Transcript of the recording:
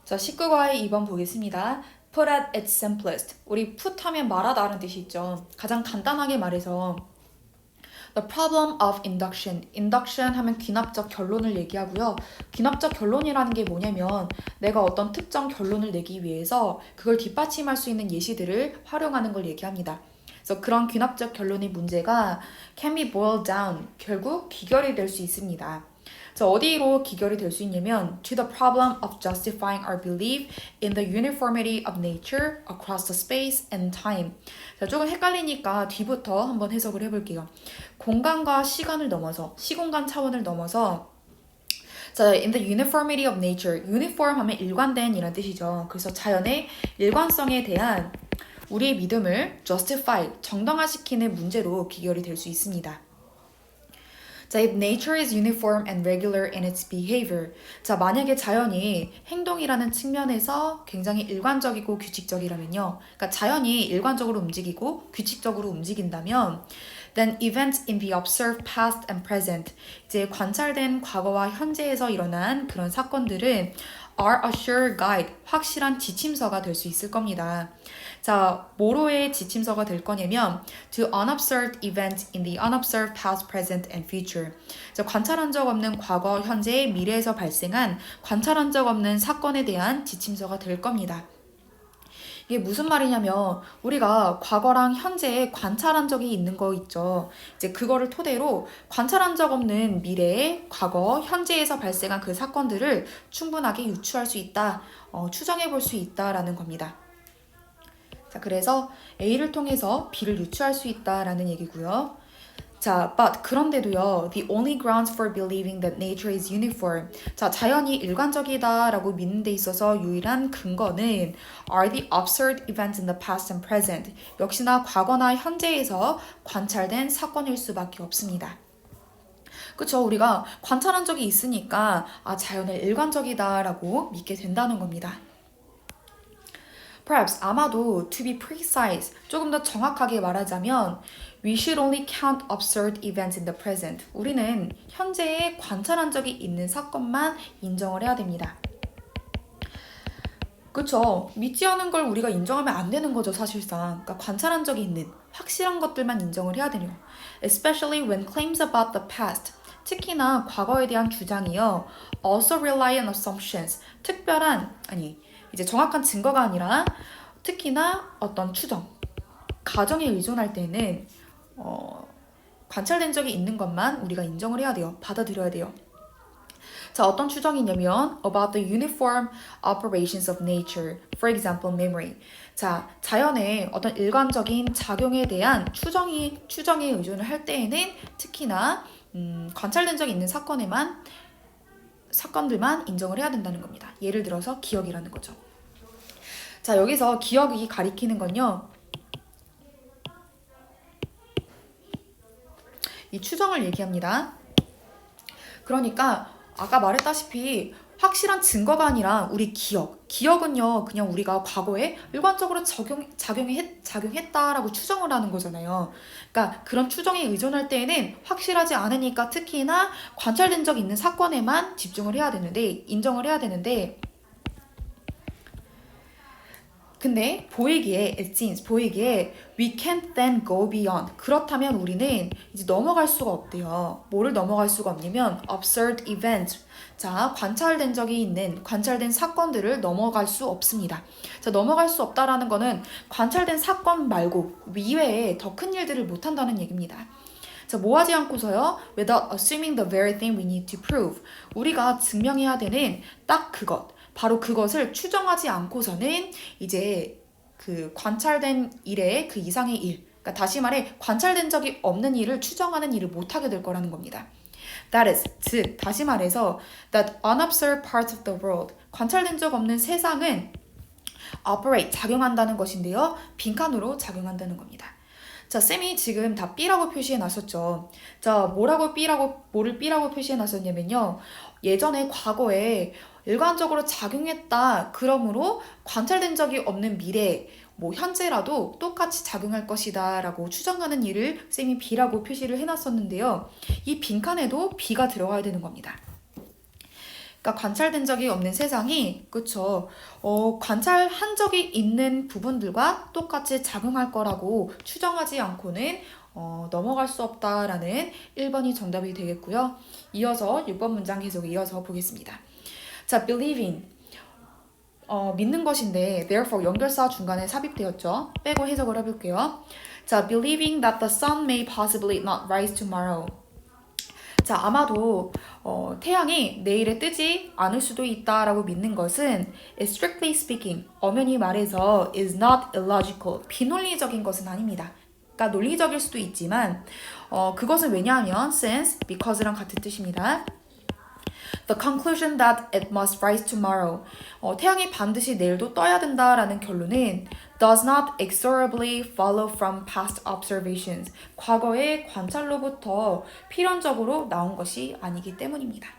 자, 19과의 2번 보겠습니다. Put at its simplest. 우리 put 하면 말하다라는 뜻이 있죠. 가장 간단하게 말해서 The problem of induction. Induction 하면 귀납적 결론을 얘기하고요. 귀납적 결론이라는 게 뭐냐면 내가 어떤 특정 결론을 내기 위해서 그걸 뒷받침할 수 있는 예시들을 활용하는 걸 얘기합니다. 그래서 그런 귀납적 결론의 문제가 can be boiled down. 결국 귀결이 될 수 있습니다. 자, 어디로 귀결이 될 수 있냐면 to the problem of justifying our belief in the uniformity of nature across the space and time. 자, 조금 헷갈리니까 뒤부터 한번 해석을 해볼게요. 공간과 시간을 넘어서, 시공간 차원을 넘어서 자, in the uniformity of nature. uniform 하면 일관된 이란 뜻이죠. 그래서 자연의 일관성에 대한 우리의 믿음을 justify, 정당화시키는 문제로 귀결이 될 수 있습니다. 자, if nature is uniform and regular in its behavior. 자, 만약에 자연이 행동이라는 측면에서 굉장히 일관적이고 규칙적이라면요. 그러니까 자연이 일관적으로 움직이고 규칙적으로 움직인다면 then events in the observed past and present. 이제 관찰된 과거와 현재에서 일어난 그런 사건들은 are a sure guide. 확실한 지침서가 될 수 있을 겁니다. 자, 뭐로의 지침서가 될 거냐면 to unobserved events in the unobserved past, present, and future. 자, 관찰한 적 없는 과거, 현재, 미래에서 발생한 관찰한 적 없는 사건에 대한 지침서가 될 겁니다. 이게 무슨 말이냐면 우리가 과거랑 현재에 관찰한 적이 있는 거 있죠. 이제 그거를 토대로 관찰한 적 없는 미래의 과거, 현재에서 발생한 그 사건들을 충분하게 유추할 수 있다, 추정해 볼 수 있다라는 겁니다. 자, 그래서 A를 통해서 B를 유추할 수 있다라는 얘기고요. 자, but 그런데도요, the only grounds for believing that nature is uniform. 자, 자연이 일관적이다라고 믿는 데 있어서 유일한 근거는 are the observed events in the past and present. 역시나 과거나 현재에서 관찰된 사건일 수밖에 없습니다. 그쵸? 우리가 관찰한 적이 있으니까 자연은 일관적이다라고 믿게 된다는 겁니다. Perhaps 아마도 to be precise 조금 더 정확하게 말하자면 we should only count observed events in the present. 우리는 현재에 관찰한 적이 있는 사건만 인정을 해야 됩니다. 그쵸? 믿지 않은 걸 우리가 인정하면 안 되는 거죠, 사실상. 그러니까 관찰한 적이 있는 확실한 것들만 인정을 해야 돼요. Especially when claims about the past. 특히나 과거에 대한 주장이요. Also rely on assumptions. 이제 정확한 증거가 아니라 특히나 어떤 추정, 가정에 의존할 때는 관찰된 적이 있는 것만 우리가 인정을 해야 돼요. 받아들여야 돼요. 자, 어떤 추정이냐면 about the uniform operations of nature, for example, memory. 자, 자연의 어떤 일관적인 작용에 대한 추정에 의존을 할 때에는 특히나 관찰된 적이 있는 사건들만 인정을 해야 된다는 겁니다. 예를 들어서 기억이라는 거죠. 자, 여기서 기억이 가리키는 건요. 이 추정을 얘기합니다. 그러니까 아까 말했다시피 확실한 증거가 아니라 우리 기억은요, 그냥 우리가 과거에 일관적으로 작용했다라고 추정을 하는 거잖아요. 그러니까 그런 추정에 의존할 때에는 확실하지 않으니까 특히나 관찰된 적 있는 사건에만 인정을 해야 되는데 근데 보이기에 we can't then go beyond. 그렇다면 우리는 이제 넘어갈 수가 없대요. 뭐를 넘어갈 수가 없냐면 observed event. 자, 관찰된 사건들을 넘어갈 수 없습니다. 자, 넘어갈 수 없다라는 거는 관찰된 사건 말고 이외에 더 큰 일들을 못 한다는 얘기입니다. 자, 뭐 하지 않고서요? Without assuming the very thing we need to prove. 우리가 증명해야 되는 딱 바로 그것을 추정하지 않고서는 이제 그 관찰된 일의 그 이상의 일, 그러니까 다시 말해 관찰된 적이 없는 일을 추정하는 일을 못하게 될 거라는 겁니다. That is, 즉 다시 말해서 that unobserved parts of the world, 관찰된 적 없는 세상은 operate, 작용한다는 것인데요. 빈칸으로 작용한다는 겁니다. 자, 쌤이 지금 다 B라고 표시해 놨었죠. 자, 뭐를 B라고 표시해 놨었냐면요. 예전에 과거에 일관적으로 작용했다. 그러므로 관찰된 적이 없는 미래, 현재라도 똑같이 작용할 것이다 라고 추정하는 일을 쌤이 B라고 표시를 해놨었는데요. 이 빈칸에도 B가 들어가야 되는 겁니다. 그러니까 관찰된 적이 없는 세상이 그쵸? 관찰한 적이 있는 부분들과 똑같이 작용할 거라고 추정하지 않고는 넘어갈 수 없다라는 1번이 정답이 되겠고요. 이어서 6번 문장 계속 이어서 보겠습니다. 자, believing 믿는 것인데 therefore 연결사 중간에 삽입되었죠. 빼고 해석을 해볼게요. 자, believing that the sun may possibly not rise tomorrow. 자, 아마도 태양이 내일에 뜨지 않을 수도 있다라고 믿는 것은 strictly speaking, 엄연히 말해서 is not illogical, 비논리적인 것은 아닙니다. 그러니까 논리적일 수도 있지만 그것은 왜냐하면 since, because랑 같은 뜻입니다. The conclusion that it must rise tomorrow. 태양이 반드시 내일도 떠야 된다라는 결론은 does not exorably follow from past observations. 과거의 관찰로부터 필연적으로 나온 것이 아니기 때문입니다.